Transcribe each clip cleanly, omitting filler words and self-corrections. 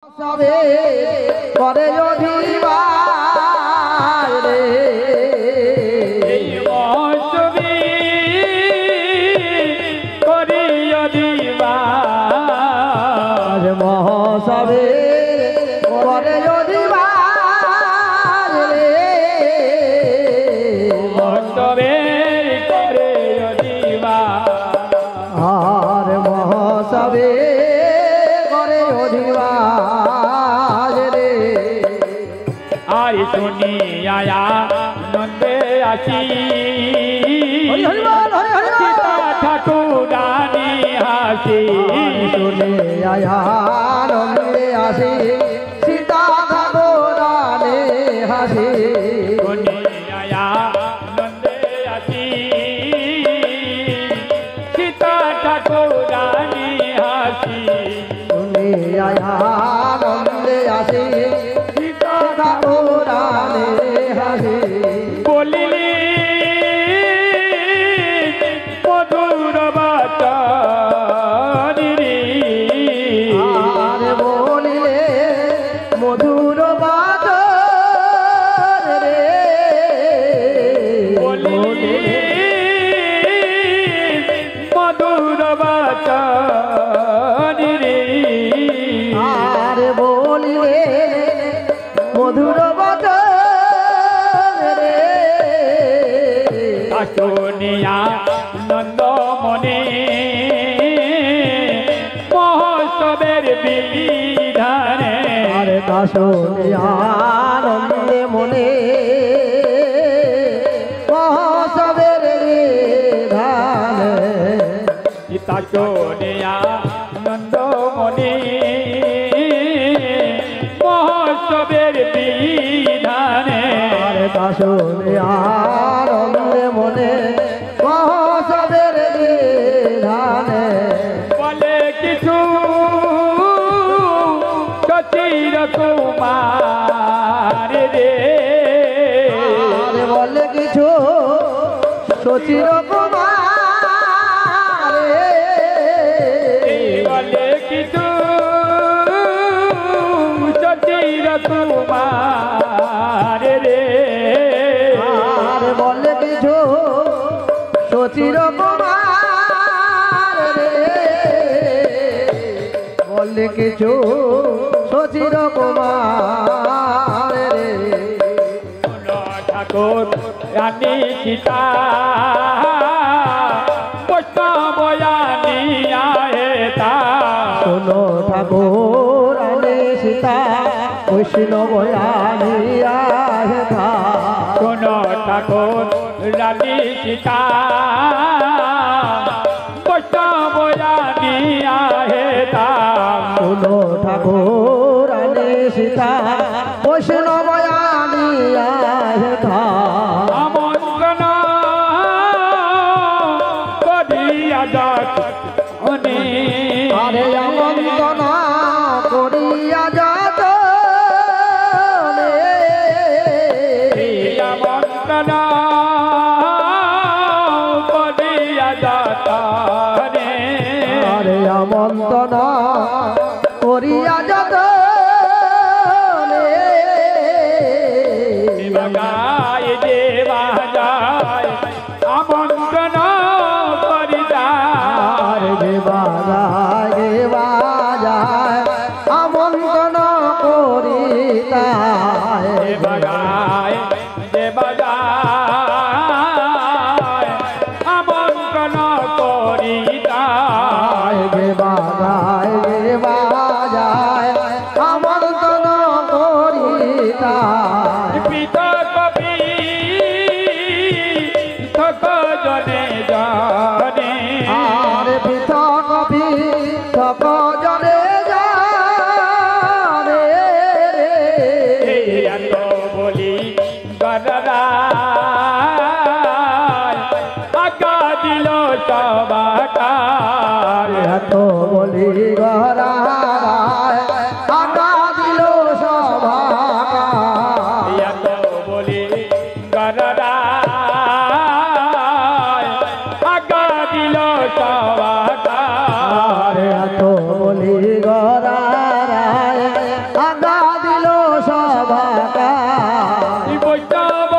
সবে করে অধিবার রে এই মহোৎসবে করি অধিবার মহোৎসবে করে অধিবার রে মহোৎসবে করে অধিবার আর মহোৎসবে করে অধিবার রে আর শুনি আয়া নন্দে আসি সীতা ঠাকুরানী হাসি শুনে আনন্দে আসি সীতা ঠাকুরানী হাসি শুনি আয়া নন্দে আসি সীতা ঠাকুরানী হাসি শুনে আনন্দে আসি সীতা ঠাকুরানী হাসি বলিলি মধুর বাচারি আর বলিলে মধুর বাদর রে বলিলি মধুর বাচারি আর বলিলে মধুর বাদর রে শুনিয়া নন্দমনে মহোৎসবের বিধানে আরে দাসনে আনন্দে মনে মহোৎসবের বিধানে সীতা শুনিয়া নন্দমনে মহোৎসবের বিধানে আরে দাসনে আনন্দে মনে মহোৎসবের বিধানে বলে কিছু সচির কুমার রে আরে বলে কিছু সচির কুমার রে বলে কিছু সচির কুমার রে আর বলে কিছু সচির কুমার রে বলে কিছু সচির কুমার রে ঠাকুর রানী সীতা পুষ্প বয়ানি আয়েতা শোনো ঠাকুর আনে সীতা বৈষ্ণব আনিয়া হেথা কোন ঠাকুর রানী সীতা পুষ্প বয়ানি আয়েতা শোনো ঠাকুর আনে সীতা বৈষ্ণব আনিয়া হেথা আমন্ত্রণ করিয়া যাক আরে আমন্ত্রণা করিয়া যাত আমন্ত্রণ করিয়া যাত আরে আমন্ত্রণা করিয়া যাত গায় দেবা যায় আমন্ত্রণ করি আর দেবা যায় আমন্ত্রণ করিতা গায় দেবা যায় আমন্ত্রণ করি দেবা যায় আমন্ত্রণ করিতা পিতা কবি থক জনে জানে আর পৃথক কবি সক জনে জানে এত বলি গণরা আকা দিল সবাকার এত বলি গহরা আকা দিল সভা আগা দিল সভাকা বৈষ্ণব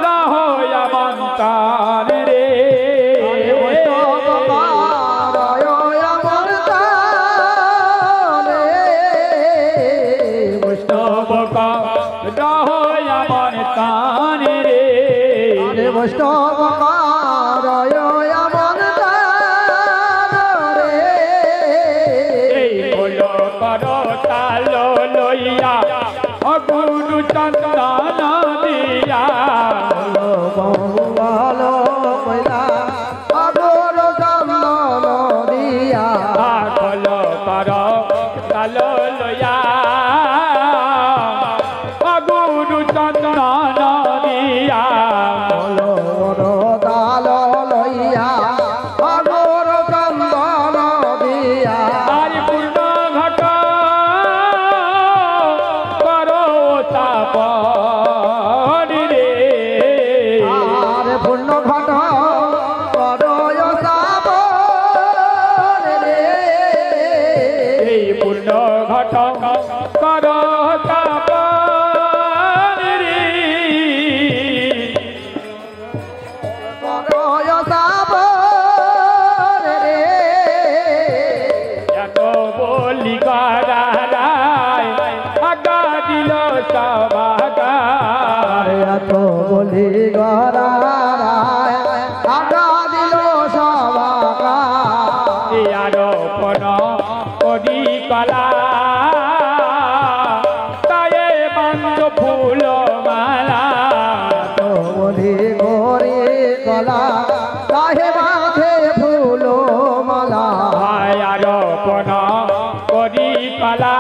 রাহয়া মন্তান রে বৈষ্ণব রাহয়া মন্তান রে বৈষ্ণব তালো লইয়া গুরু চন্দন দিয়া কল কর তালো লইয়া গুরু চন্দন দিয়া আর পূর্ণ ঘট করো তাপন রে পূর্ণ ঘট এই পূর্ণ ঘট করো তাপন রে এত বলি গারায় আগা দিল সবাগার বলি গরায় আগা দিল সবাকা আরোপণ করি কলা তায়ে বান্ধ ফুল মালা বলি গরি গলা তাহে বাঁধে ফুল মালা আরোপণ করি কলা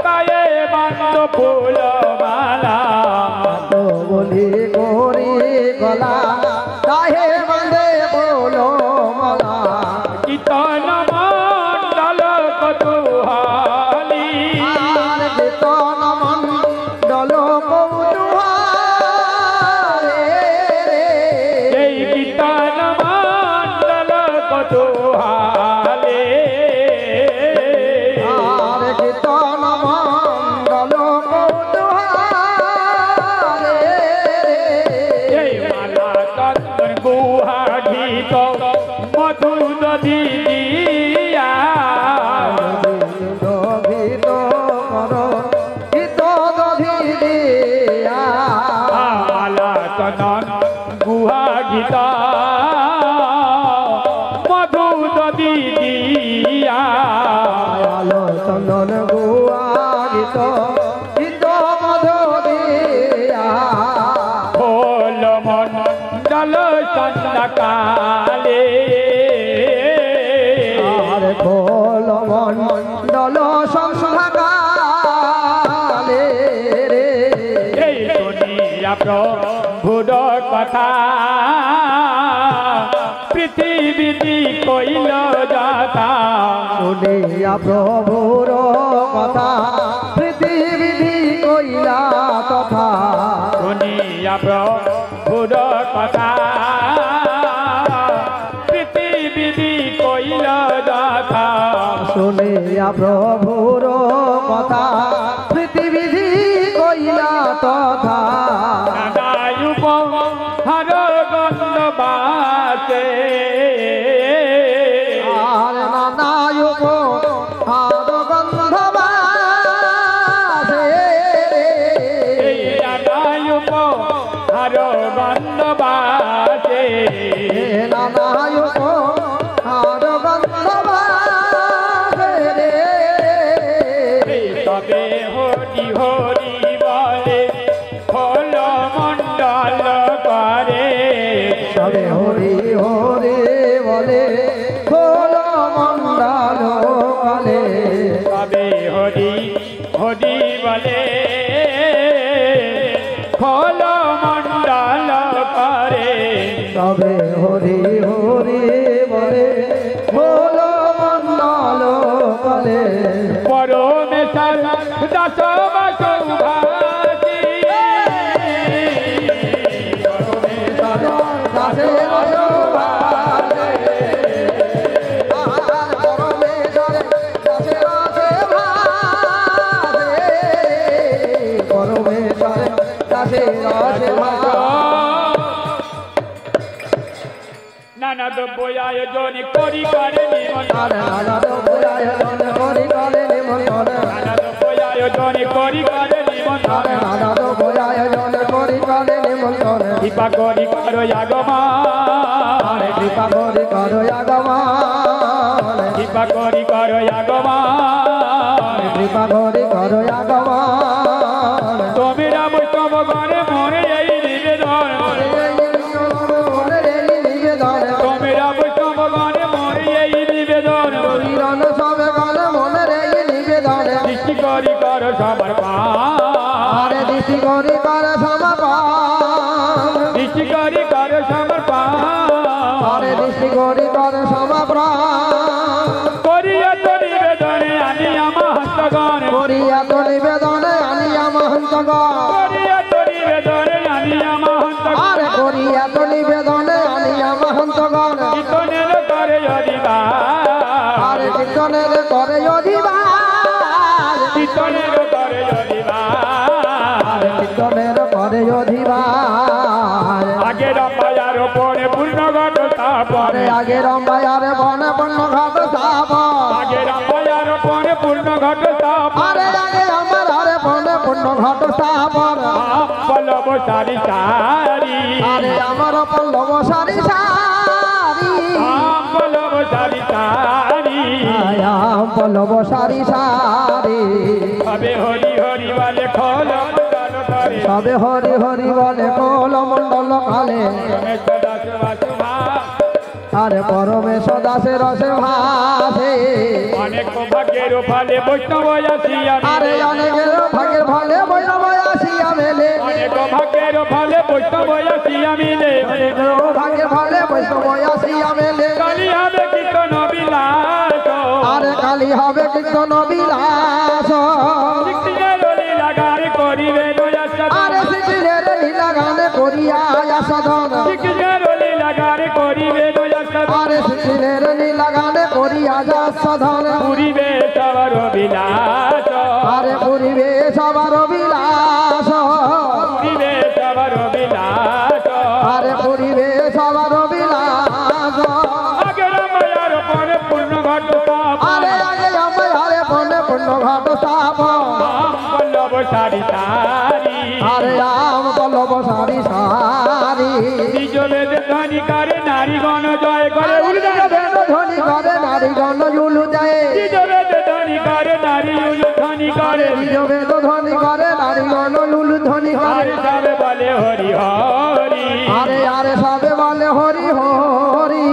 তায়ে বান্ধ ফুল মালা বলি গরি গলা তাহে বাঁধে ফুল মালা কীর্তন মণ্ডল কতুহালি আর কীর্তন মণ্ডল কৌতুহালে এই কীর্তন মণ্ডল কতুহালে আর কীর্তন মণ্ডল কৌতুহালে এই মালা চন্দন গুহা ঘিত মধু নদী দিয়া গীত কর গীত দধি দিয়া মালা চন্দন গুহা ঘিত মধু নদী দিয়া আলো চন্দন গুয়া গীত গীত মধু দিয়া খোল মণ্ডল চন্দকালে আর খোল মণ্ডল সংস্থাকালে রে এই দুনিয়া প্রভুর কথা পৃথিবীতি কইল যাতা শুনিয়া প্রভুর কথা পৃথিবী কইলা তথা দুনিয়া প্রভুর কথা পৃথিবীতি কইল যাতা শুনিয়া প্রভুর কথা পৃথিবী কইলা তথা নানায়ুপ হর গন্ধ বাসে আর নানায়ুপ হার গন্ধ বাসে এই নানায়ুপ হর গন্ধ বাসে নানায়ুপ হার গন্ধ বাসে রে তবে হরি হরি বলে ফল মণ্ডল করে তবে হরি হরি বলে খোল মণ্ডল বলে তবে হরি হরি বলে ফল মণ্ডল করে তবে হরি হরি বলে খোল মণ্ডল বলে পরমেশ্বর দাস বাসুভাষী দাসে আরে নানাদ আয়োজন করি করে নিমন্ত্রণ আয়োজন করি করে নিমন্ত্রণ আরে নানাদ আয়োজন করি করে নিমন্ত্রণ কৃপা করি করো আগমন আরে কৃপা করি করো আগমন কৃপা করি করো আগমন কৃপা করি করো আগমন তোমরা বৈষ্ণব গণে মনে এই নিবেদন তোমরা বৈষ্ণব গণে মনে এই নিবেদন সবে গণ মনের এই নিবেদন দৃষ্টি করি করো সমর্পণ আরে দৃষ্টি করি করে সমাপন দৃষ্টি করি করো সমর্পণ আরে দৃষ্টি করি করে সমাপ্রাণ করিয়া তো নিবেদনে আনি আমার হস্তগণ করিয়া তো নিবেদনে আনিয়া মহন্তগণ করিয়া তো নিবেদনে আনি আমার হস্তগণ আরে করিয়া তো নিবেদনে আনিয়া মহন্তগণ কীর্তনের করে অধিবাস আরে কীর্তনের করে অধিবাস কীর্তনের করে অধিবাস আরে কীর্তনের করে অধিবাস আগে রম্বায়ার পরে পূর্ণ ঘট স্থাপন আরে আগে রম্বায়ারে বনে পণ্য ঘাট স্থাপন আগে রম্বায়ার পরে পূর্ণ ঘট স্থাপন আরে আগে আমার আরে বনে পণ্য ঘাট স্থাপন পল্লব সারি সারি আরে আমার পল্লব সারি সারি পল্লব সারি সারি আয়াম পল্লব সারি সারি হবে হরি হরি বলে খোল মন্ডল করে সবে হরি হরি বলে কোল মণ্ডল কালে দাস বাসুমা আরে পরমেশ দাসের রসে ভাসে অনেক ভাগ্যের ফলে বৈষ্ণব আসিয়া আরে অনেকের ভাগের ফলে বৈরব আসিয়া মেলে অনেক ভাগ্যের ফলে বৈষ্ণব আসিয়া মিলে ভাগের ফলে বৈষ্ণব আসিয়া মেলে কালী হবে কীর্তন বিলাস আরে কালী হবে কীর্তন বিলাস লাগারে করিবে আরে শিখিরের লীলা গানে করিয়া সাধন লাগারে করিবে আরে শিখিরের লীলা গানে করিয়া সাধন পুরিবে সবার বিলাস আরে পুরিবে সবার বিলাস পুরিবে সবার বিলাস আরে পুরিবে সবার বিলাস আগে রামায়ার পরে পূর্ণ ঘট আরে আগে আমি আরে বনে পূর্ণ ঘট স্থাপন পল্লব সারি সারি আরে রাম পল্লব সারি সারি নিজ বেদ ধ্বনি করে নারীগণ জয় করে ধ্বনি করে নারীগণ উলু যায় নিজ বেদ ধ্বনি করে নারী ধ্বনি করে নিজ বেদ ধ্বনি করে নারীগণ উলু ধ্বনি করে আরে সবে বলে হরি হরি আরে আরে সবে বলে হরি হরি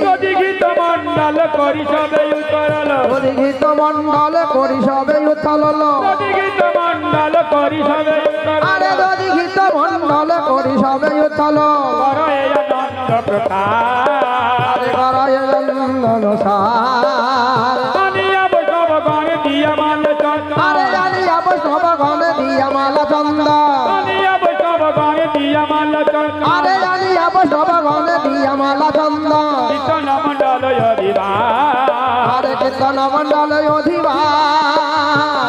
যদি গীত মন্ডল করি সবে উত্তরল হরি গীত মন্ডল করি সবে উত্তল যদি গীত মন্ডল করি সবে উত্তরল আরে যদি গীত মন্ডল করি সবে উত্তল করো এই আনন্দ প্রকাশ আরে করায় নন্দন সার আনিয়া বৈষ্ণব গণে দিয়া মাল চন্দ্র আরে জানিয়া বৈষ্ণব গণে দিয়া মালা চন্দ আনিয়া বৈষ্ণব গণে দিয়া মাল চন্দ্র আরে জানিয়া বৈষ্ণব গণে দিয়া মালা চন্দ কীর্তন মন্ডল অধিবাস আরে কীর্তন মন্ডল অধিবাস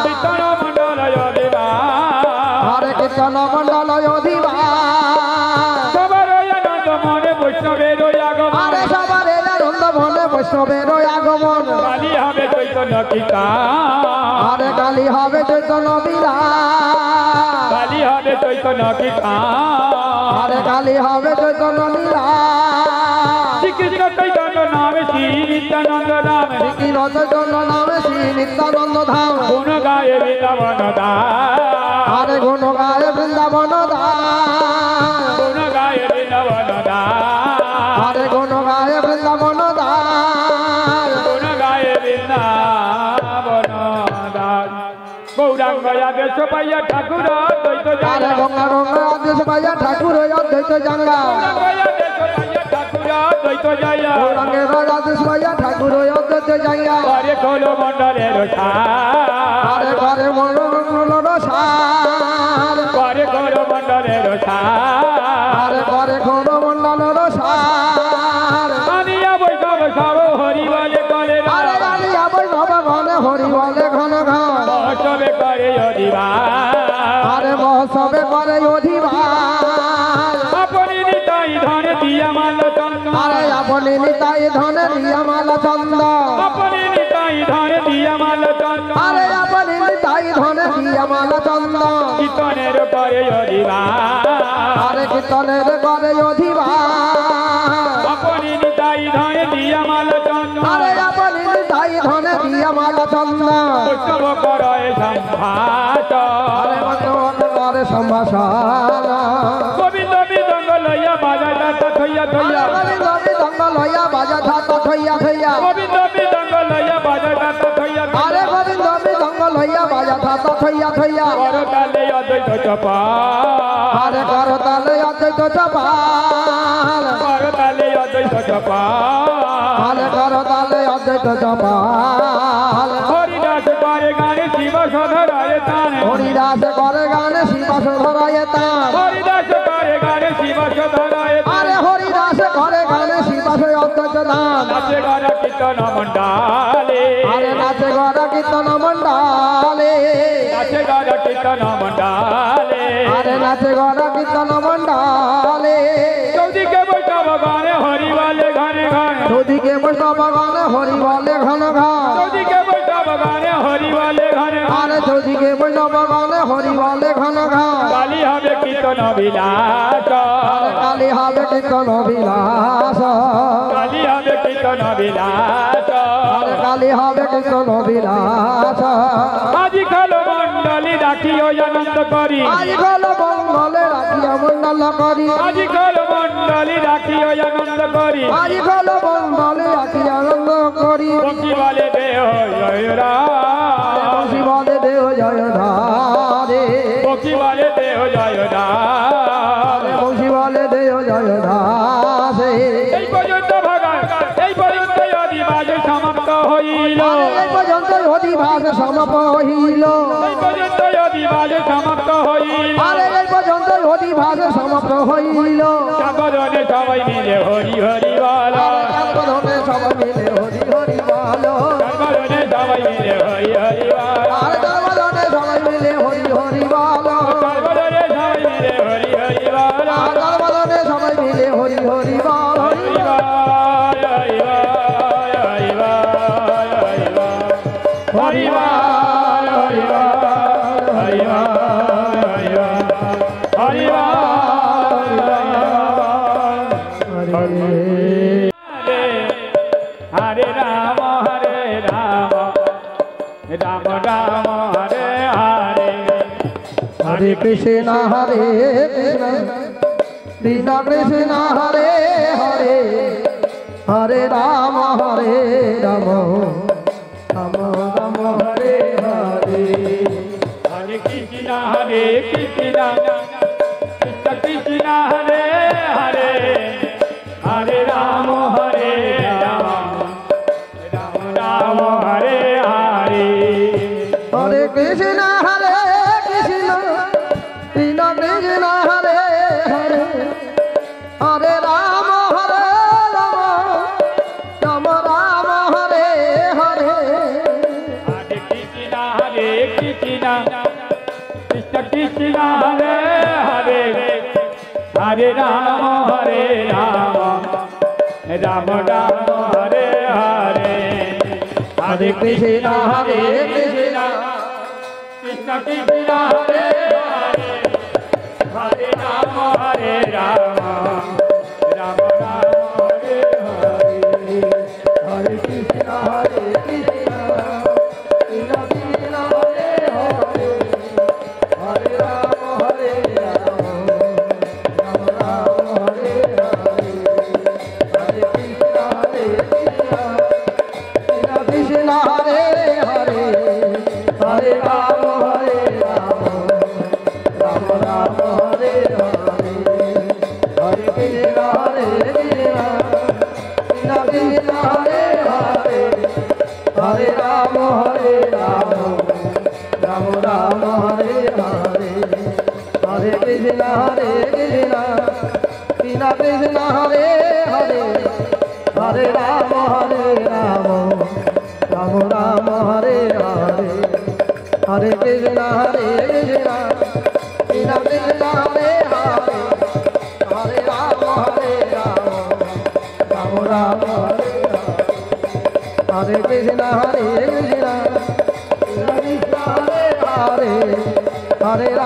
কীর্তন মন্ডল অধিবাস আরে কীর্তন মন্ডল অধিবাস সবার আনন্দ মনে বৈষ্ণবের আগমন আরে সবার আনন্দ মনে বৈষ্ণবের আগমন কালী হবে চৈতন্য কীর্তন আরে কালী হবে চৈতন্য বিলাস কালী হবে চৈতন্য কীর্তন আরে কালী হবে চৈতন্য বিলাস শ্রীকৃষ্ণ চৈতন্য নামে শ্রী নিত্যানন্দ নামে কৃষ্ণ চৈতন্য নামে শ্রী নিত্যানন্দ ধাম গুণ গায়ে বৃন্দাবন দাস আরে গুণ গায়ে বৃন্দাবন দাস গুণ গায়ে বৃন্দাবন দাস আরে গুণ গায়ে বৃন্দাবন দাস গুণ গায়ে বৃন্দাবন দাস গৌরাঙ্গ আদেশ পাইয়া ঠাকুর দ্বৈত আরে জানা গঙ্গা গঙ্গা আদেশ পাইয়া ঠাকুর অদ্বৈত জাঙ্গা দ্বৈত জয়া গৌরাঙ্গের আদেশ পাইয়া ঠাকুর অদ্বৈত জাঙ্গা ঘরে খোলো মন্ডলের আরে ঘরে মনোরঞ্জন সার ঘরে খোলো মন্ডলের আরে ঘরে ঘোর মন্ডল সার আনিয়া বৈষ্ণব সব হরি বলে করে আরে জানিয়া বৈষ্ণব ঘনে হরি বলে ঘন ঘন সবে করে অধিবাস আরে মহোৎসবে করে অধিবাস আপনি নিতাই ধন দিয়া মাল চন্দ্র আরে আপনি अपने निताई धन दिया माला चंदा अपने निताई धन दिया माला चंदा अरे अपने निताई धन दिया माला चंदा कीर्तनेर करे अधिवा अरे कीर्तनेर करे अधिवा अपने निताई धन दिया माला चंदा अरे अपने निताई धन दिया माला चंदा वैष्णव करे संभाषण अरे वैष्णव करे संभाषण गोविंद मृदंग लया बाजा थैया थैया गोविंद मृदंग लया बाजा थैया थैया गोविंद मृदंग लया बाजा थैया अरे गोविंद मृदंग लया बाजा थैया थैया करताले अद्वैत चपाल अरे करताले अद्वैत चपाल करताले अद्वैत चपाल अरे करताले अद्वैत चपाल हरिदास करे गाने शिव सधराय तान हरिदास करे गाने शिव सधराय तान हरिदास करे गाने शिव सधराय अरे हरिदास करे गाने शिव अद्वैत दान नाचे गाना कीर्तन मंडाले अरे नाचे गाना कीर्तन मंडाले नाचे गाना कीर्तन मंडाले अरे नाचे गाना कीर्तन मंडाले चौदी के बैठा गाने हरि वाले गाने गाने चौदी के बैठा गाने हरि वाले घन घन चौदी के बैठा गाने हरि वाले गाने अरे चौदी के बैठा गाने हरि वाले घन घन काली हवे कीर्तन विलास काली हवे कीर्तन विलास काली हवे कीर्तन विलास अरे काली हवे कीर्तन विलास आज खालो मंडली राखियो अनंत करी आज गल बंगले राखिया मंडल करी आज खालो मंडली राखियो अनंत करी आज गल बंगले राखिया आनंद करी बंसी वाले देह जय राम शिवाले देव जय धारे बंसी वाले देह जय राम शिवाले देव जय धारे এই পর্যন্ত ভাগান এই পর্যন্ত আদিবাস সমাপ্ত হইল এই পর্যন্ত অধিবাস সমাপ্ত হইল এই পর্যন্ত আদিবাস সমাপ্ত হইল আরে এই পর্যন্ত অধিবাস সমাপ্ত হইল জাগরণে সবাই মিলে হরি হরি বল ধনে সবাই মিলে হরি হরি বলো জাগরণে সবাই মিলে হরি হরি বল আর ধনে সবাই মিলে হরি হরি বলো জাগরণে সবাই মিলে হরি হরি বল আর ধনে সবাই মিলে হরি হরি বল হরি বল হরি বল হরি বল হরি বল হরি বল হরি বল হরি বল হরি বল हरे Ram Ram Ram Hare Hare Hare Krishna Krishna Krishna Hare Hare Hare Ram Ram Ram Ram Hare Hare Hare Krishna Krishna Krishna Hare Hare Hare Ram Ram Ram Ram Hare Hare Hare Krishna Krishna Krishna Hare Hare Hare Ram Ram Ram Ram Hare Hare Hare Krishna Krishna Krishna Hare Hare Hare Ram Ram Ram Hare Hare Hare Krishna Krishna Krishna Krishna Hare Hare Hare Ram Ram Ram Hare Hare Hare Krishna Krishna Krishna Hare Hare Hare Ram Ram Ram Hare Hare Hare Krishna Krishna Hare Hare Hare Ram Ram Ram Hare Hare Hare Krishna Krishna Hare Hare Hare Ram Ram Ram Hare Hare Hare Krishna Krishna Krishna Hare Hare Hare Ram Ram Ram Hare Hare Hare Krishna Krishna Krishna Hare Hare Hare Ram Ram Ram Hare Krishna Hare Krishna Krishna Krishna Hare Hare Hare